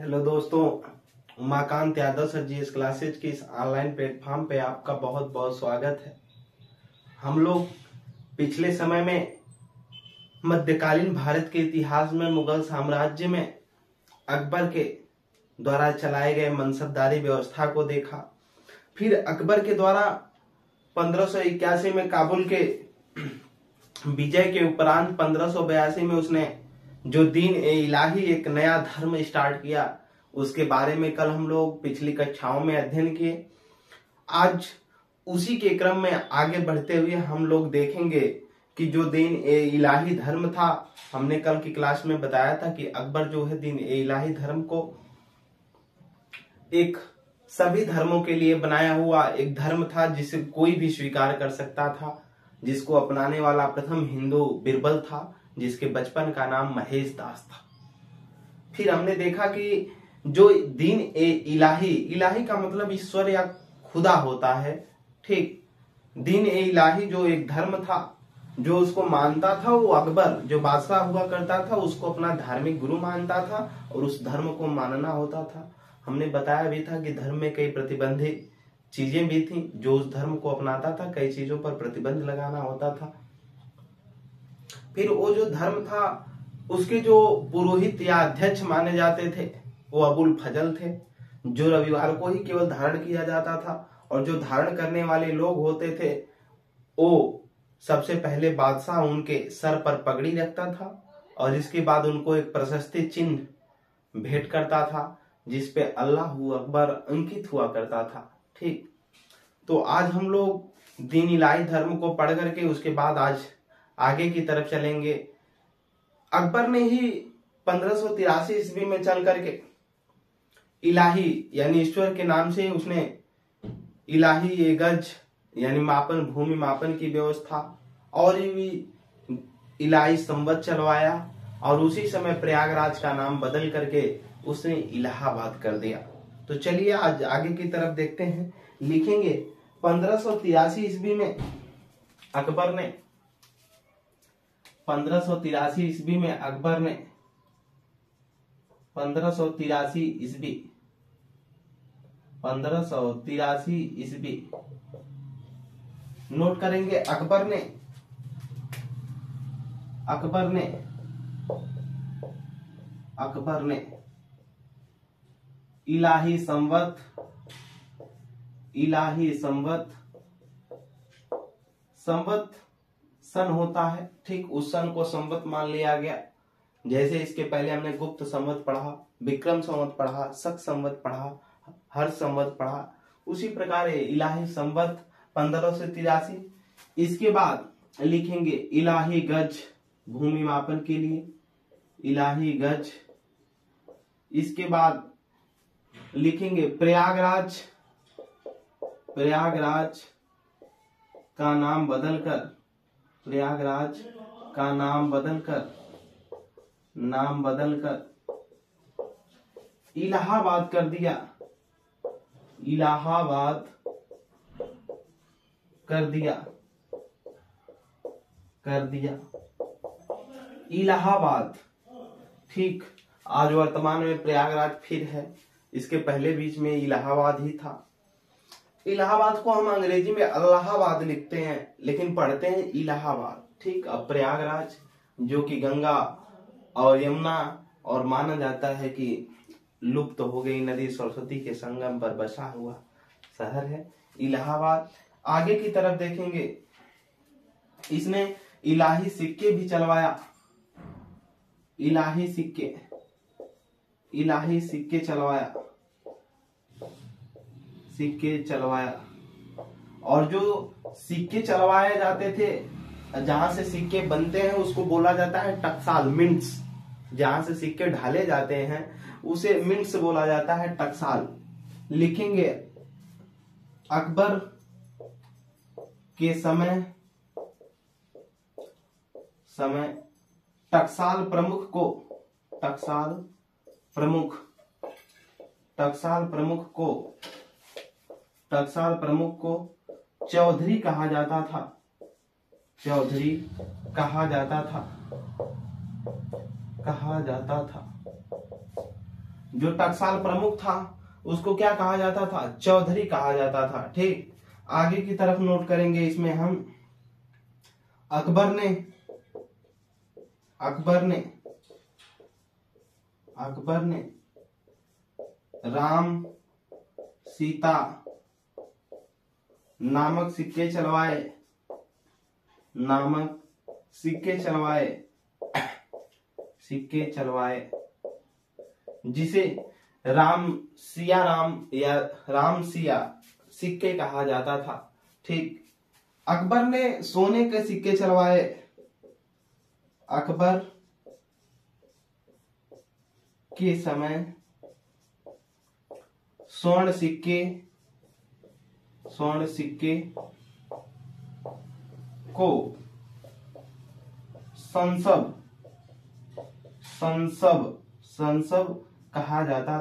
Hello दोस्तों, Umakant Yadav sir GS classes के इस ऑनलाइन प्लेटफॉर्म पे आपका बहुत बहुत स्वागत है। हम लोग पिछले समय में मध्यकालीन भारत के इतिहास में मुगल साम्राज्य में अकबर के द्वारा चलाए गए मनसबदारी व्यवस्था को देखा। फिर अकबर के द्वारा 1581 में काबुल के विजय के उपरांत 1582 में उसने जो दीन ए इलाही एक नया धर्म स्टार्ट किया, उसके बारे में कल हम लोग पिछली कक्षाओं में अध्ययन किए। आज उसी के क्रम में आगे बढ़ते हुए हम लोग देखेंगे कि जो दीन ए इलाही धर्म था, हमने कल की क्लास में बताया था कि अकबर जो है दीन ए इलाही धर्म को एक सभी धर्मों के लिए बनाया हुआ एक धर्म था जिसे कोई भी स्वीकार कर सकता था, जिसको अपनाने वाला प्रथम हिंदू बिरबल था, जिसके बचपन का नाम महेश दास था। फिर हमने देखा कि जो दीन ए इलाही, इलाही का मतलब ईश्वर या खुदा होता है, ठीक। दीन ए इलाही जो एक धर्म था, जो उसको मानता था वो अकबर जो बादशाह हुआ करता था, उसको अपना धार्मिक गुरु मानता था और उस धर्म को मानना होता था। हमने बताया भी था कि धर्म में कई प्रतिबंधित चीजें भी थी, जो उस धर्म को अपनाता था कई चीजों पर प्रतिबंध लगाना होता था। फिर वो जो धर्म था उसके जो पुरोहित या अध्यक्ष माने जाते थे वो अबुल फजल थे, जो रविवार को ही केवल धारण किया जाता था। और जो धारण करने वाले लोग होते थे वो सबसे पहले बादशाह उनके सर पर पगड़ी रखता था और इसके बाद उनको एक प्रशस्ति चिन्ह भेंट करता था जिसपे अल्लाहू अकबर अंकित हुआ करता था, ठीक। तो आज हम लोग दीन इलाही धर्म को पढ़ करके उसके बाद आज आगे की तरफ चलेंगे। अकबर ने ही 1583 ईस्वी में चल करके इलाही यानी ईश्वर के नाम से उसने इलाही ए गज यानी मापन, भूमि मापन की व्यवस्था और भी इलाही संवत चलवाया और उसी समय प्रयागराज का नाम बदल करके उसने इलाहाबाद कर दिया। तो चलिए आज आगे की तरफ देखते हैं। लिखेंगे 1583 ईस्वी में अकबर ने 1583 ईस्वी में अकबर ने 1583 ईस्वी नोट करेंगे। अकबर ने इलाही संवत सन होता है, ठीक। उस सन को संवत मान लिया गया। जैसे इसके पहले हमने गुप्त संवत पढ़ा, विक्रम संवत पढ़ा, शक संवत पढ़ा, हर्ष संवत पढ़ा, उसी प्रकार इलाही संवत 1583। इसके बाद लिखेंगे इलाही गज भूमि मापन के लिए, इलाही गज। इसके बाद लिखेंगे प्रयागराज का नाम बदलकर इलाहाबाद कर दिया, इलाहाबाद, ठीक। आज वर्तमान में प्रयागराज फिर है, इसके पहले बीच में इलाहाबाद ही था। इलाहाबाद को हम अंग्रेजी में अल्लाहाबाद लिखते हैं लेकिन पढ़ते हैं इलाहाबाद, ठीक। अब प्रयागराज जो कि गंगा और यमुना और माना जाता है कि लुप्त हो गई नदी सरस्वती के संगम पर बसा हुआ शहर है इलाहाबाद। आगे की तरफ देखेंगे, इसने इलाही सिक्के भी चलवाया, इलाही सिक्के चलवाया। और जो सिक्के चलवाए जाते थे, जहां से सिक्के बनते हैं उसको बोला जाता है टकसाल, मिंट्स। जहां से सिक्के ढाले जाते हैं उसे मिंट्स बोला जाता है, टकसाल। लिखेंगे अकबर के समय टकसाल प्रमुख को चौधरी कहा जाता था। जो टकसाल प्रमुख था उसको क्या कहा जाता था? चौधरी कहा जाता था। ठीक, आगे की तरफ नोट करेंगे इसमें हम, अकबर ने राम सीता नामक सिक्के चलवाए, जिसे राम सिया सिक्के कहा जाता था। ठीक, अकबर ने सोने के सिक्के चलवाए। अकबर के समय स्वर्ण सिक्के को संसब कहा जाता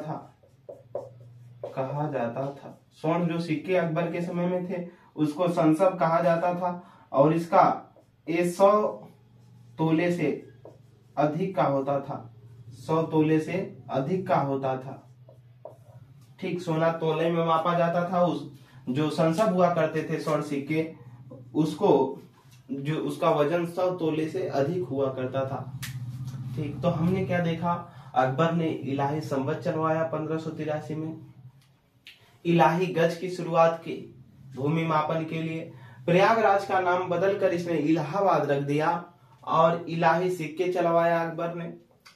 था। स्वर्ण जो सिक्के अकबर के समय में थे उसको संसब कहा जाता था, और इसका 100 तोले से अधिक का होता था। 100 तोले से अधिक का होता था। ठीक, सोना तोले में मापा जाता था। जो संसब हुआ करते थे स्वर्ण सिक्के, उसका वजन 100 तोले से अधिक हुआ करता था। ठीक, तो हमने क्या देखा? अकबर ने इलाही संवत चलवाया 1583 में। इलाही गज की शुरुआत की भूमि मापन के लिए। प्रयागराज का नाम बदलकर इसने इलाहाबाद रख दिया, और इलाही सिक्के चलवाया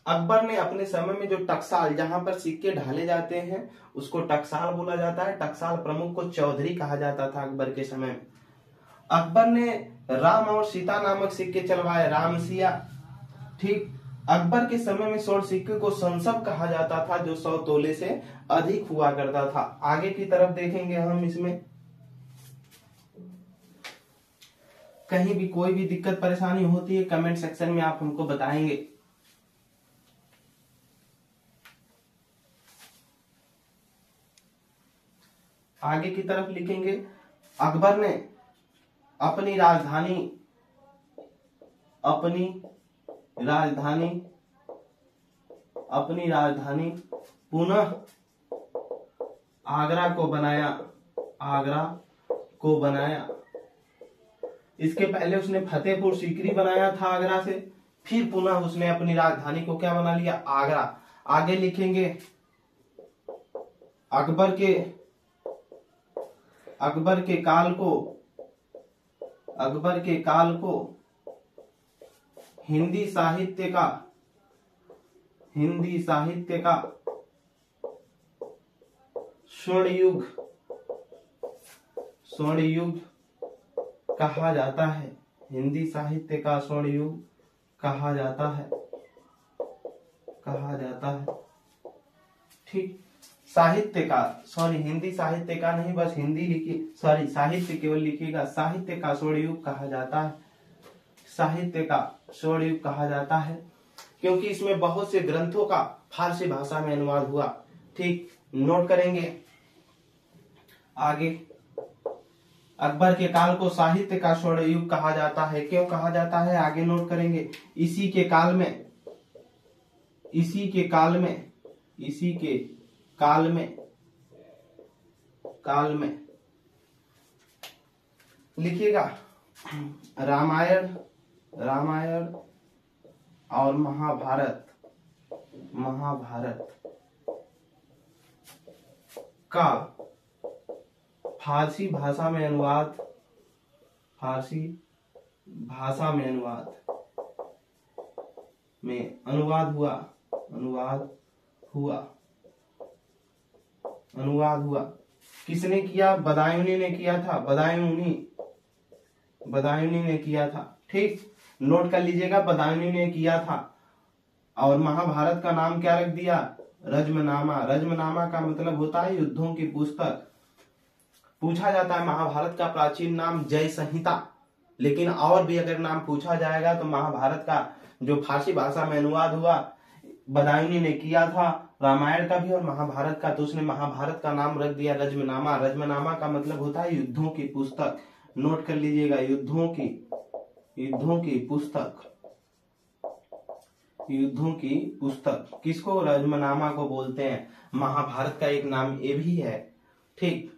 अकबर ने अपने समय में जो टकसाल, जहां पर सिक्के ढाले जाते हैं उसको टकसाल बोला जाता है। टकसाल प्रमुख को चौधरी कहा जाता था अकबर के समय में। अकबर ने राम और सीता नामक सिक्के चलवाए, राम सिया। ठीक, अकबर के समय में स्वर्ण सिक्के को संसब कहा जाता था, जो 100 तोले से अधिक हुआ करता था। आगे की तरफ देखेंगे हम, इसमें कहीं भी कोई भी दिक्कत परेशानी होती है कमेंट सेक्शन में आप हमको बताएंगे। आगे की तरफ लिखेंगे, अकबर ने अपनी राजधानी पुनः आगरा को बनाया। इसके पहले उसने फतेहपुर सीकरी बनाया था आगरा से, फिर पुनः उसने अपनी राजधानी को क्या बना लिया? आगरा। आगे लिखेंगे, अकबर के काल को हिंदी साहित्य का स्वर्ण युग कहा जाता है। हिंदी साहित्य का स्वर्ण युग कहा जाता है। ठीक, साहित्य का, सॉरी हिंदी साहित्य का नहीं, बस हिंदी लिखिए, सॉरी साहित्य केवल लिखिएगा। साहित्य का स्वर्ण युग कहा जाता है। साहित्य का स्वर्ण युग कहा जाता है क्योंकि इसमें बहुत से ग्रंथों का फारसी भाषा में अनुवाद हुआ। ठीक, नोट करेंगे आगे, अकबर के काल को साहित्य का स्वर्ण युग कहा जाता है। क्यों कहा जाता है? आगे नोट करेंगे। इसी के काल में लिखिएगा, रामायण और महाभारत का फारसी भाषा में अनुवाद हुआ। किसने किया? बदायूनी ने किया था। बदायूनी ने किया था। ठीक, नोट कर लीजिएगा, बदायूनी ने किया था। और महाभारत का नाम क्या रख दिया? रज्मनामा। रज्मनामा का मतलब होता है युद्धों की पुस्तक। पूछा जाता है महाभारत का प्राचीन नाम जय संहिता, लेकिन और भी अगर नाम पूछा जाएगा तो महाभारत का जो फारसी भाषा में अनुवाद हुआ बदायूनी ने किया था, रामायण का भी और महाभारत का, तो उसने महाभारत का नाम रख दिया रज्मनामा। रज्मनामा का मतलब होता है युद्धों की पुस्तक। नोट कर लीजिएगा, युद्धों की पुस्तक। युद्धों की पुस्तक। किसको? रजमनामा को बोलते हैं। महाभारत का एक नाम ये भी है। ठीक,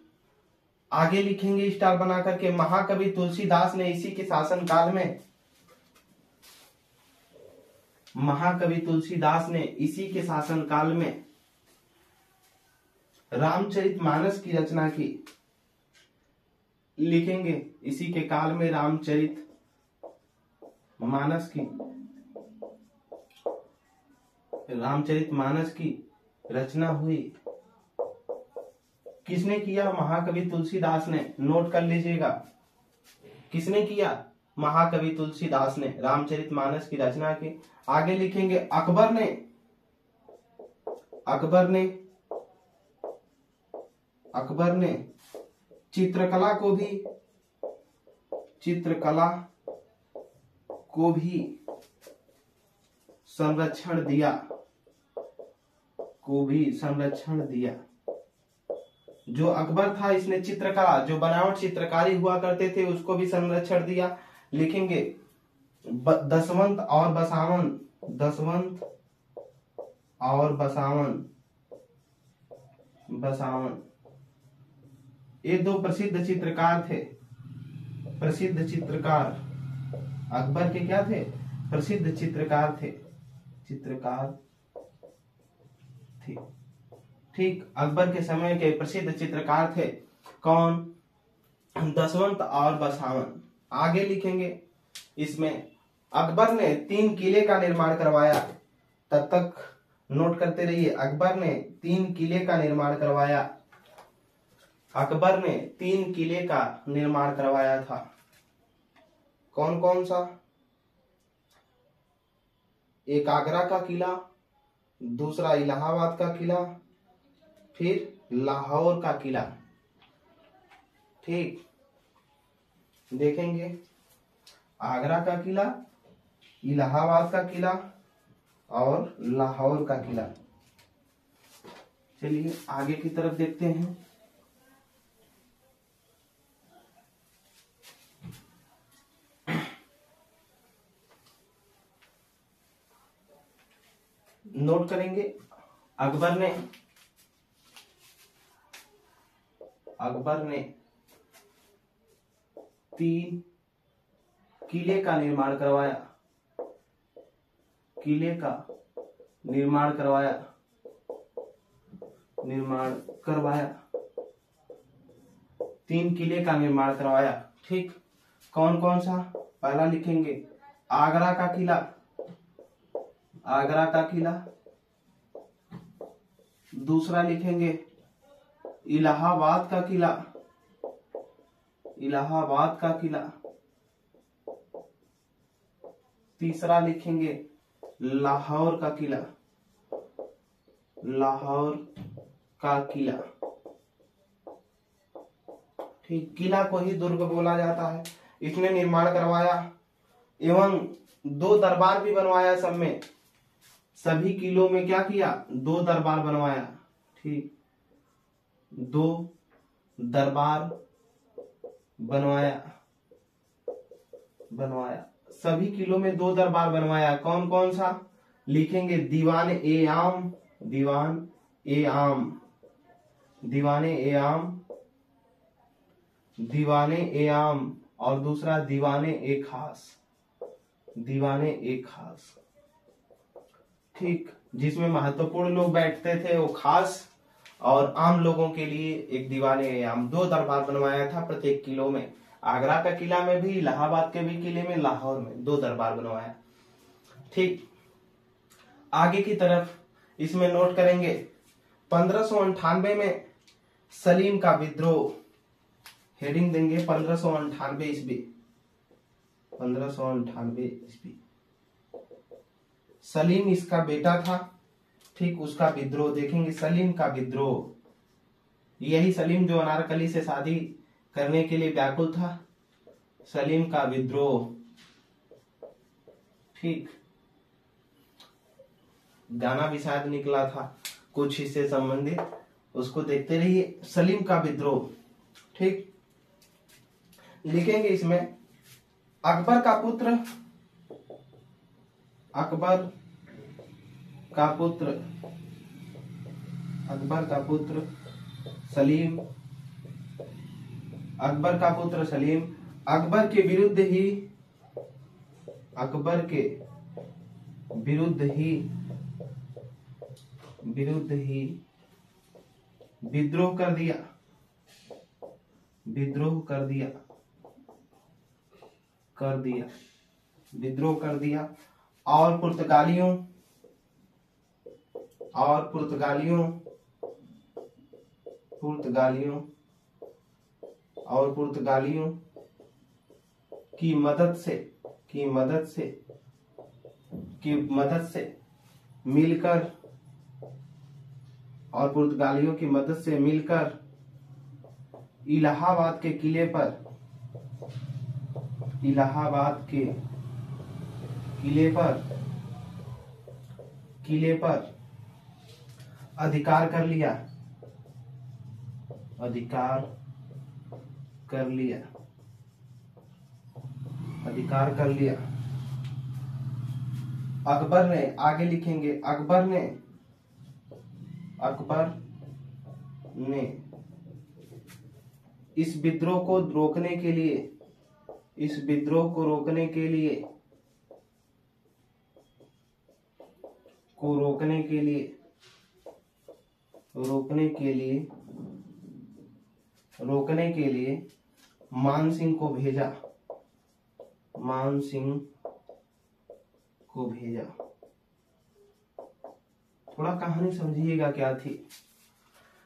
आगे लिखेंगे स्टार बना करके, महाकवि तुलसीदास ने इसी के शासनकाल में, महाकवि तुलसीदास ने इसी के शासनकाल में रामचरितमानस की रचना की। लिखेंगे इसी के काल में रामचरितमानस की रचना हुई। किसने किया? महाकवि तुलसीदास ने। नोट कर लीजिएगा, किसने किया? महाकवि तुलसीदास ने रामचरितमानस की रचना की। आगे लिखेंगे अकबर ने चित्रकला को भी संरक्षण दिया। जो अकबर था इसने चित्रकला, जो बनावट चित्रकारी हुआ करते थे उसको भी संरक्षण दिया। लिखेंगे दसवंत और बसावन ये दो प्रसिद्ध चित्रकार थे। प्रसिद्ध चित्रकार अकबर के क्या थे? प्रसिद्ध चित्रकार थे। ठीक, अकबर के समय के प्रसिद्ध चित्रकार थे। कौन? दसवंत और बसावन। आगे लिखेंगे इसमें अकबर ने 3 किले का निर्माण करवाया। तब तक नोट करते रहिए, अकबर ने 3 किले का निर्माण करवाया। अकबर ने 3 किले का निर्माण करवाया था। कौन कौन सा? एक आगरा का किला, दूसरा इलाहाबाद का किला, फिर लाहौर का किला। ठीक, देखेंगे आगरा का किला, इलाहाबाद का किला और लाहौर का किला। चलिए आगे की तरफ देखते हैं। नोट करेंगे अकबर ने 3 किले का निर्माण करवाया। 3 किले का निर्माण करवाया। ठीक, कौन कौन सा? पहला लिखेंगे आगरा का किला, दूसरा लिखेंगे इलाहाबाद का किला, तीसरा लिखेंगे लाहौर का किला। ठीक, किला को ही दुर्ग बोला जाता है। इसने निर्माण करवाया एवं 2 दरबार भी बनवाया। सब में, सभी किलों में क्या किया? 2 दरबार बनवाया। ठीक, 2 दरबार बनवाया। सभी किलों में 2 दरबार बनवाया। कौन कौन सा? लिखेंगे दीवाने ए आम और दूसरा दीवाने ए खास। ठीक, जिसमें महत्वपूर्ण लोग बैठते थे वो खास और आम लोगों के लिए एक दीवाने ए आम। 2 दरबार बनवाया था प्रत्येक किलो में। आगरा का किला में भी, इलाहाबाद के भी किले में, लाहौर में 2 दरबार बनवाया। ठीक, आगे की तरफ इसमें नोट करेंगे 1598 में सलीम का विद्रोह। हेडिंग देंगे 1598 ईस्वी। सलीम इसका बेटा था। ठीक, उसका विद्रोह देखेंगे। सलीम का विद्रोह, यही सलीम जो अनारकली से शादी करने के लिए व्याकुल था। सलीम का विद्रोह। ठीक, गाना भी शायद निकला था कुछ इससे संबंधित, उसको देखते रहिए। सलीम का विद्रोह। ठीक, लिखेंगे इसमें अकबर का पुत्र का पुत्र सलीम, अकबर का पुत्र सलीम अकबर के विरुद्ध ही विद्रोह कर दिया और पुर्तगालियों की मदद से मिलकर इलाहाबाद के किले पर अधिकार कर लिया। अकबर ने, आगे लिखेंगे, अकबर ने इस विद्रोह को रोकने के लिए मान सिंह को भेजा। थोड़ा कहानी समझिएगा क्या थी।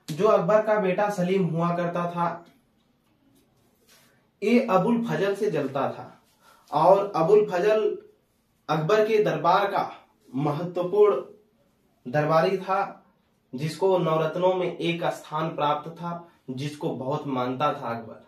जो अकबर का बेटा सलीम हुआ करता था, ये अबुल फजल से जलता था और अबुल फजल अकबर के दरबार का महत्वपूर्ण दरबारी था, जिसको नवरत्नों में एक स्थान प्राप्त था, जिसको बहुत मानता था अकबर।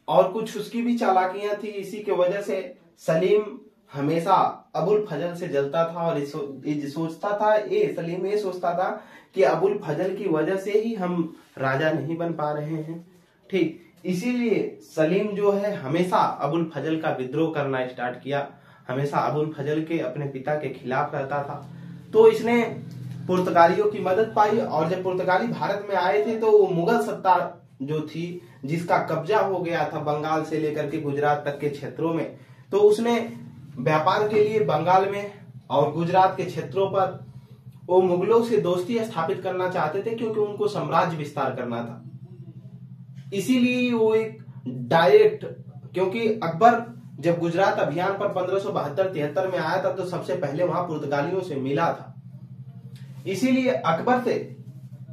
और कुछ उसकी भी चालाकियां थी। इसी के वजह से सलीम हमेशा अबुल फजल से जलता था और सलीम ये सोचता था कि अबुल फजल की वजह से ही हम राजा नहीं बन पा रहे हैं। ठीक, इसीलिए सलीम जो है हमेशा अबुल फजल का विद्रोह करना स्टार्ट किया, हमेशा अबुल फजल के अपने पिता के खिलाफ रहता था। तो इसने पुर्तगालियों की मदद पाई और जब पुर्तगाली भारत में आए थे तो वो मुगल सत्ता जो थी, जिसका कब्जा हो गया था बंगाल से लेकर के गुजरात तक के क्षेत्रों में, तो उसने व्यापार के लिए बंगाल में और गुजरात के क्षेत्रों पर वो मुगलों से दोस्ती स्थापित करना चाहते थे, क्योंकि उनको साम्राज्य विस्तार करना था। इसीलिए वो एक डायरेक्ट, क्योंकि अकबर जब गुजरात अभियान पर 1572-73 में आया था तो सबसे पहले वहां पुर्तगालियों से मिला था। इसीलिए अकबर से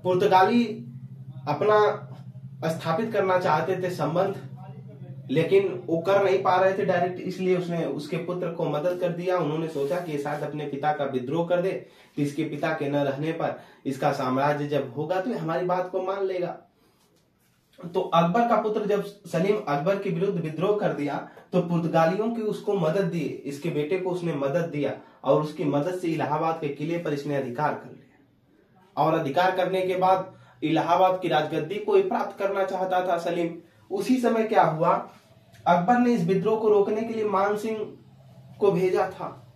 पुर्तगाली अपना स्थापित करना चाहते थे संबंध, लेकिन वो कर नहीं पा रहे थे डायरेक्ट, इसलिए उसने उसके पुत्र को मदद कर दिया। उन्होंने सोचा कि शायद अपने पिता का विद्रोह कर दे, तो इसके पिता के न रहने पर इसका साम्राज्य जब होगा तो हमारी बात को मान लेगा। तो अकबर का पुत्र जब सलीम अकबर के विरुद्ध विद्रोह कर दिया तो पुर्तगालियों की उसको मदद दी, इसके बेटे को उसने मदद दिया और उसकी मदद से इलाहाबाद के किले पर इसने अधिकार कर लिया। और अधिकार करने के बाद इलाहाबाद की राजगद्दी को प्राप्त करना चाहता था सलीम। उसी समय क्या हुआ, अकबर ने इस विद्रोह को रोकने के लिए मान सिंह को भेजा था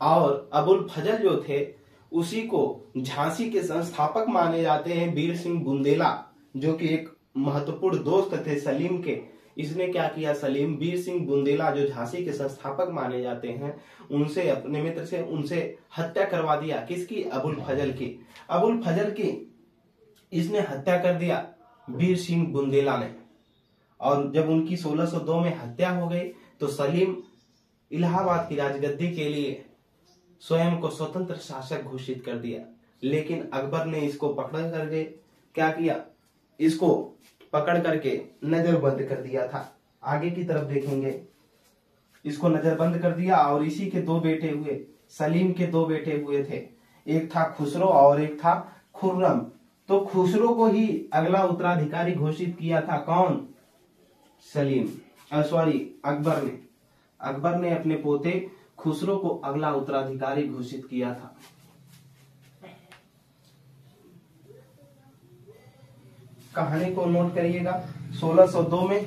और अबुल फजल जो थे उसी को झांसी के संस्थापक माने जाते हैं वीर सिंह बुंदेला, जो कि एक महत्वपूर्ण दोस्त थे सलीम के। इसने क्या किया, सलीम वीर सिंह बुंदेला जो झांसी के संस्थापक माने जाते हैं, उनसे, अपने मित्र से, उनसे हत्या करवा दिया। किसकी? अबुल फजल की। अबुल फजल की इसने हत्या कर दिया वीर सिंह बुंदेला ने। और जब उनकी 1602 में हत्या हो गई तो सलीम इलाहाबाद की राजगद्दी के लिए स्वयं को स्वतंत्र शासक घोषित कर दिया। लेकिन अकबर ने इसको पकड़ करके क्या किया, इसको पकड़ करके नजरबंद कर दिया था। आगे की तरफ देखेंगे, इसको नजरबंद कर दिया और इसी के दो बेटे हुए, सलीम के दो बेटे हुए थे, एक था खुसरो और एक था खुर्रम। तो खुसरो को ही अगला उत्तराधिकारी घोषित किया था कौन? सलीम, अकबर ने। अकबर ने अपने पोते खुसरो को अगला उत्तराधिकारी घोषित किया था। कहानी को नोट करिएगा। 1602 में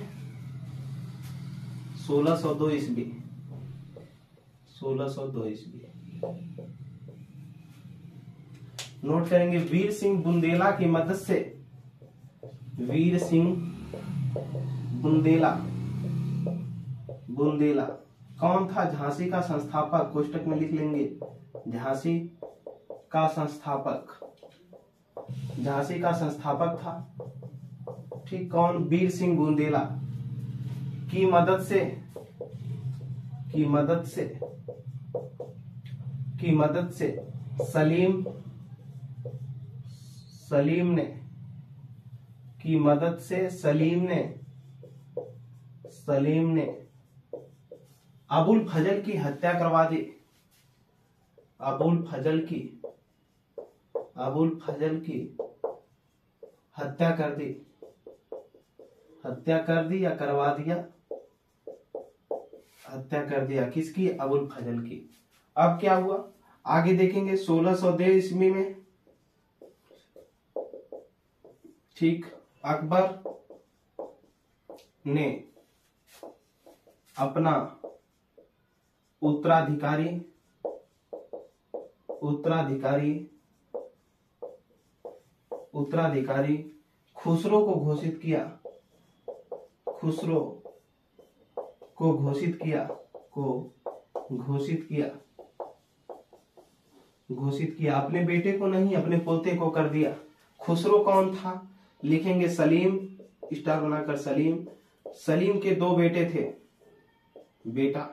1602 ईस्वी नोट करेंगे वीर सिंह बुंदेला की मदद से, वीर सिंह बुंदेला, बुंदेला कौन था? झांसी का संस्थापक, कोष्टक में लिख लेंगे झांसी का संस्थापक, झांसी का संस्थापक था। ठीक, कौन? वीर सिंह बुंदेला की मदद से, की मदद से, की मदद से सलीम, सलीम ने, की मदद से सलीम ने, सलीम ने अबुल फजल की हत्या करवा दी, अबुल फजल की, अबुल फजल की हत्या कर दी, हत्या कर दी या करवा दिया? हत्या कर दिया। किसकी? अबुल फजल की। अब क्या हुआ आगे देखेंगे। 1602 ईस्वी में, ठीक, अकबर ने अपना उत्तराधिकारी, उत्तराधिकारी, उत्तराधिकारी खुसरो को घोषित किया, खुसरो को घोषित किया, को घोषित किया, घोषित किया। अपने बेटे को नहीं, अपने पोते को कर दिया। खुसरो कौन था? लिखेंगे सलीम, स्टार बनाकर सलीम। सलीम के दो बेटे थे, बेटा,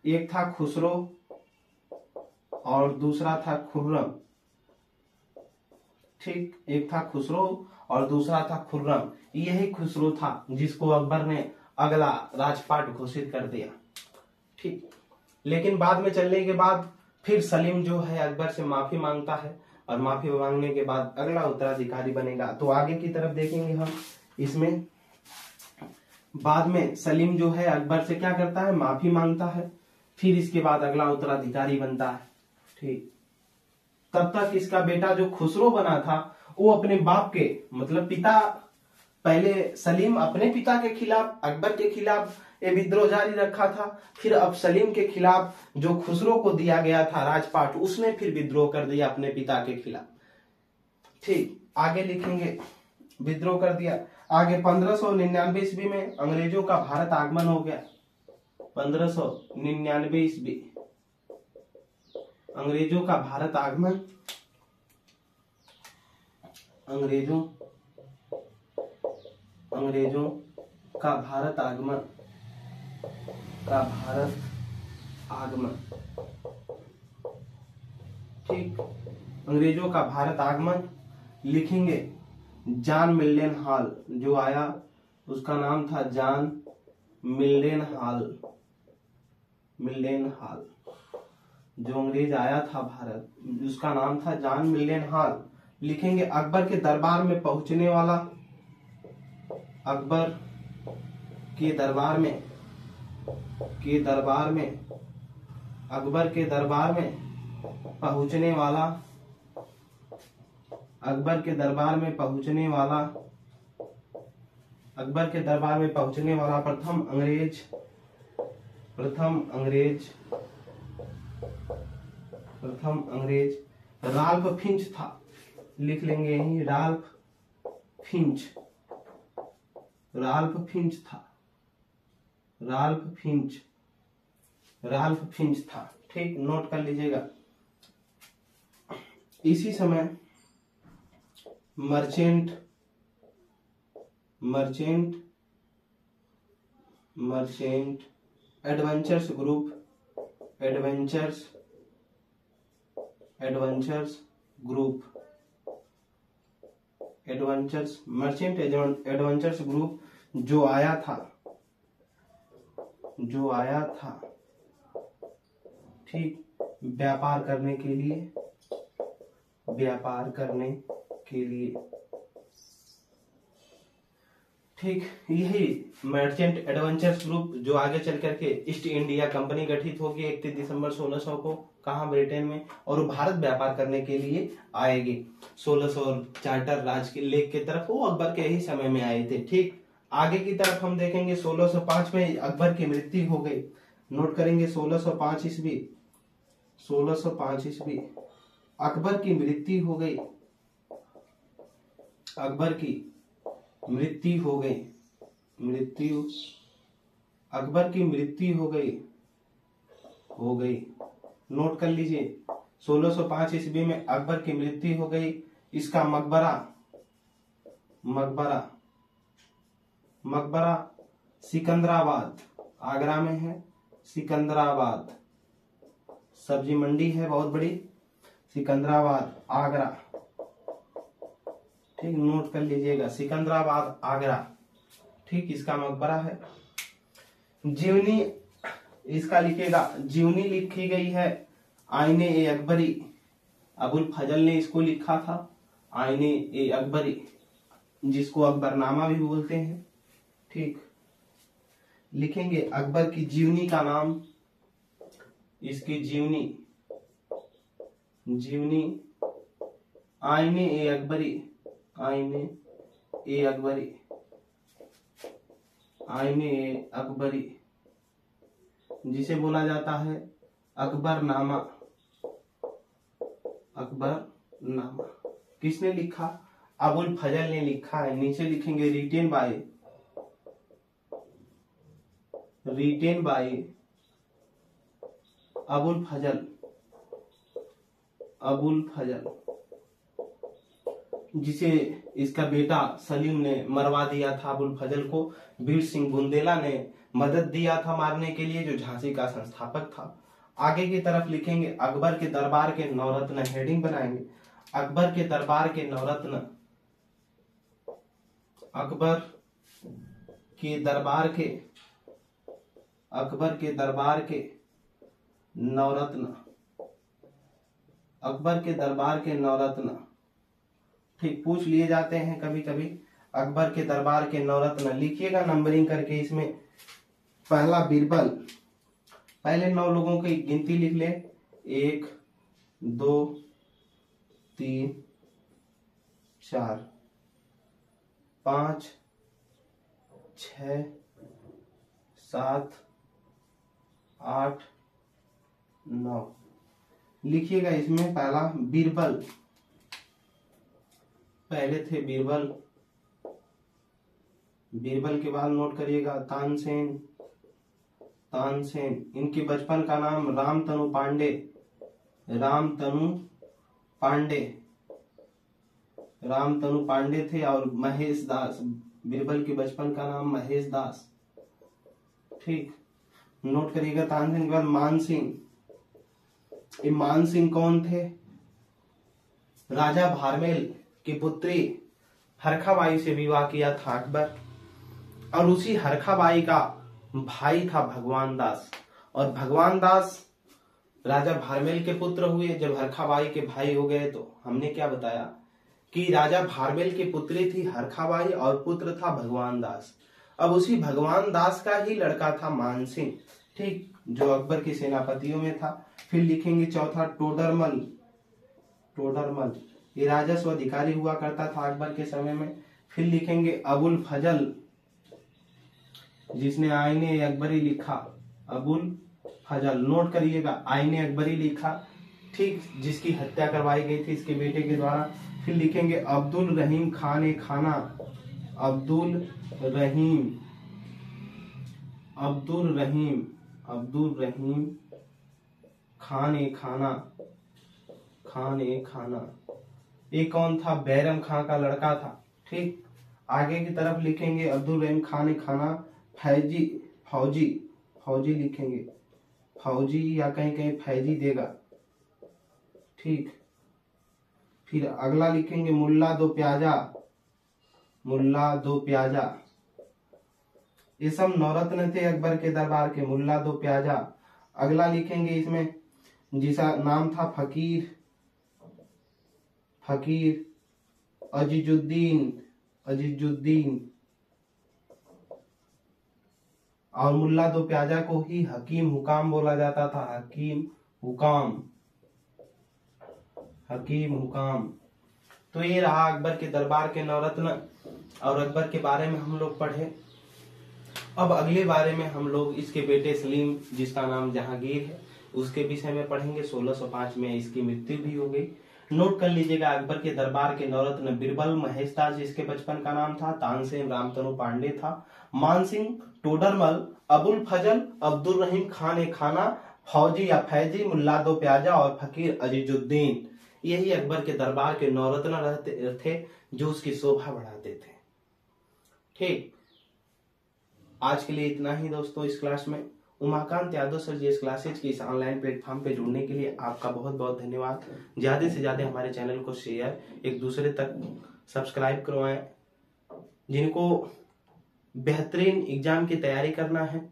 एक था खुसरो और दूसरा था खुर्रम। ठीक, एक था खुसरो और दूसरा था खुर्रम। यही खुसरो था जिसको अकबर ने अगला राजपाट घोषित कर दिया। ठीक, लेकिन बाद में चलने के बाद फिर सलीम जो है अकबर से माफी मांगता है और माफी मांगने के बाद अगला उत्तराधिकारी बनेगा। तो आगे की तरफ देखेंगे हम। इसमें बाद में सलीम जो है अकबर से क्या करता है? माफी मांगता है, फिर इसके बाद अगला उत्तराधिकारी बनता है। ठीक, तब तक इसका बेटा जो खुसरो बना था वो अपने बाप के, मतलब पिता, पहले सलीम अपने पिता के खिलाफ, अकबर के खिलाफ ये विद्रोह जारी रखा था। फिर अब सलीम के खिलाफ जो खुसरो को दिया गया था राजपाट, उसने फिर विद्रोह कर दिया अपने पिता के खिलाफ। ठीक, आगे लिखेंगे विद्रोह कर दिया। आगे 1599 ईस्वी में अंग्रेजों का भारत आगमन हो गया। 1599 ईस्वी अंग्रेजों का भारत आगमन, अंग्रेजों, अंग्रेजों का भारत आगमन, का भारत आगमन। ठीक, अंग्रेजों का भारत आगमन लिखेंगे जॉन मिल्डन हॉल जो आया, उसका नाम था जॉन मिल्डन हॉल, मिल्डन हॉल। जो अंग्रेज आया था भारत, उसका नाम था जॉन मिल्डन हॉल। लिखेंगे अकबर के दरबार में पहुंचने वाला, अकबर के दरबार में, के दरबार में, अकबर के दरबार में पहुंचने वाला, अकबर के दरबार में पहुंचने वाला, अकबर के दरबार में पहुंचने वाला प्रथम अंग्रेज, प्रथम अंग्रेज, प्रथम अंग्रेज राल्फ फिंच था। लिख लेंगे यही, राल्फ फिंच, राल्फ फिंच था, राल्फ फिंच, राल्फ फिंच था। ठीक, नोट कर लीजिएगा। इसी समय merchant, merchant, merchant adventures group, adventures, adventures group, adventures, merchant adventures group जो आया था, जो आया था, ठीक, व्यापार करने के लिए, व्यापार करने के लिए। ठीक, यही मर्चेंट एडवेंचर्स ग्रुप जो आगे चल करके ईस्ट इंडिया कंपनी गठित होगी 31 दिसंबर 1600 को, कहा? ब्रिटेन में। और वो भारत व्यापार करने के लिए आएगी 1600 चार्टर राज के लेक की तरफ, वो अकबर के ही समय में आए थे। ठीक, आगे की तरफ हम देखेंगे 1605 में अकबर की मृत्यु हो गई। नोट करेंगे 1605 ईस्वी, 1605 ईस्वी अकबर की मृत्यु हो गई, अकबर की मृत्यु हो गई, मृत्यु, अकबर की मृत्यु हो गई, हो गई। नोट कर लीजिए 1605 ईस्वी में अकबर की मृत्यु हो गई। इसका मकबरा, मकबरा, मकबरा सिकंदराबाद, आगरा में है। सिकंदराबाद सब्जी मंडी है बहुत बड़ी, सिकंदराबाद आगरा, ठीक, नोट कर लीजिएगा, सिकंदराबाद आगरा, ठीक, इसका मकबरा है। जीवनी इसका लिखेगा, जीवनी लिखी गई है आईने ए अकबरी, अबुल फजल ने इसको लिखा था, आईने ए अकबरी, जिसको अकबरनामा भी बोलते हैं, ठीक। लिखेंगे अकबर की जीवनी का नाम, इसकी जीवनी, जीवनी आईने ए अकबरी, आईने ए अकबरी, आईने ए अकबरी, जिसे बोला जाता है अकबरनामा, अकबरनामा। किसने लिखा? अबुल फजल ने लिखा है। नीचे लिखेंगे written by, written by Abul Fazl, Abul Fazl, जिसे इसका बेटा सलीम ने मरवा दिया था। अबुल फजल को वीर सिंह बुंदेला ने मदद दिया था मारने के लिए, जो झांसी का संस्थापक था। आगे की तरफ लिखेंगे अकबर के दरबार के नवरत्न, हेडिंग बनाएंगे अकबर के दरबार के नवरत्न, अकबर के दरबार के, अकबर के दरबार के नवरत्न, अकबर के दरबार के नवरत्न, ठीक, पूछ लिए जाते हैं कभी कभी। अकबर के दरबार के नवरत्न लिखिएगा नंबरिंग करके। इसमें पहला बीरबल, पहले 9 लोगों की गिनती लिख ले, 1 2 3 4 5 6 7 8 9 लिखिएगा। इसमें पहला बीरबल, पहले थे बीरबल, बीरबल के बाद नोट करिएगा तानसेन, तानसेन। इनके बचपन का नाम रामतनु पांडे, रामतनु पांडे, रामतनु पांडे थे। और महेश दास, बीरबल के बचपन का नाम महेश दास, ठीक, नोट करिएगा। तानसेन के बाद मानसिंह, ये मानसिंह कौन थे? राजा भारमेल की पुत्री हरखाबाई से विवाह किया था अकबर, और उसी हरखाबाई का भाई था भगवान दास, और भगवान दास राजा भारमेल के पुत्र हुए। जब हरखाबाई के भाई हो गए तो हमने क्या बताया कि राजा भारमेल की पुत्री थी हरखाबाई और पुत्र था भगवान दास। अब उसी भगवान दास का ही लड़का था मानसिंह, ठीक, जो अकबर के सेनापतियों में था। फिर लिखेंगे चौथा टोडरमल, टोडरमल, ये राजस्व अधिकारी हुआ करता था अकबर के समय में। फिर लिखेंगे अबुल फजल, जिसने आईने अकबरी लिखा, अबुल फजल, नोट करिएगा, आईने अकबरी लिखा, ठीक, जिसकी हत्या करवाई गई थी इसके बेटे के द्वारा। फिर लिखेंगे अब्दुल रहीम खान ए खाना, अब्दुल रहीम, अब्दुल रहीम, अब्दुल रहीम खान ए खाना, खान ए खाना। ये कौन था? बैरम खां का लड़का था, ठीक। आगे की तरफ लिखेंगे अब्दुल रहीम खान ए खाना फैजी, फौजी, फौजी लिखेंगे, फौजी या कहीं कहीं फैजी देगा, ठीक। फिर अगला लिखेंगे मुल्ला दो प्याजा, मुल्ला दो प्याजा। ये सब नवरत्न थे अकबर के दरबार के, मुल्ला दो प्याजा। अगला लिखेंगे इसमें जिसका नाम था फकीर, फकीर अजीजुद्दीन, अजीजुद्दीन। और मुल्ला दो प्याजा को ही हकीम हुकाम बोला जाता था, हकीम हुकाम, हकीम हुकाम। तो ये रहा अकबर के दरबार के नवरत्न, और अकबर के बारे में हम लोग पढ़े। अब अगले बारे में हम लोग इसके बेटे सलीम, जिसका नाम जहांगीर है, उसके विषय में पढ़ेंगे। 1605 में इसकी मृत्यु भी हो गई। नोट कर लीजिएगा, अकबर के दरबार के नवरत्न बीरबल महेश दास जिसके बचपन का नाम था, तानसेन रामतनु पांडे था, मानसिंह टोडरमल, अबुल फजल अब्दुल रहीम खान ए खाना, फौजी या फैजी, मुल्ला दो प्याजा और फकीर अजीजुद्दीन, यही अकबर के दरबार के नवरत्न रहते थे जो उसकी शोभा बढ़ाते थे। ठीक, आज के लिए इतना ही दोस्तों। इस क्लास में उमाकांत यादव सर जी इस क्लासेज की इस ऑनलाइन प्लेटफॉर्म पे जुड़ने के लिए आपका बहुत बहुत धन्यवाद। ज्यादा से ज्यादा हमारे चैनल को शेयर, एक दूसरे तक सब्सक्राइब करवाएं। जिनको बेहतरीन एग्जाम की तैयारी करना है,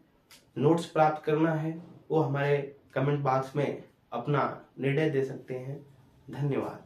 नोट्स प्राप्त करना है, वो हमारे कमेंट बॉक्स में अपना निर्णय दे सकते हैं। धन्यवाद।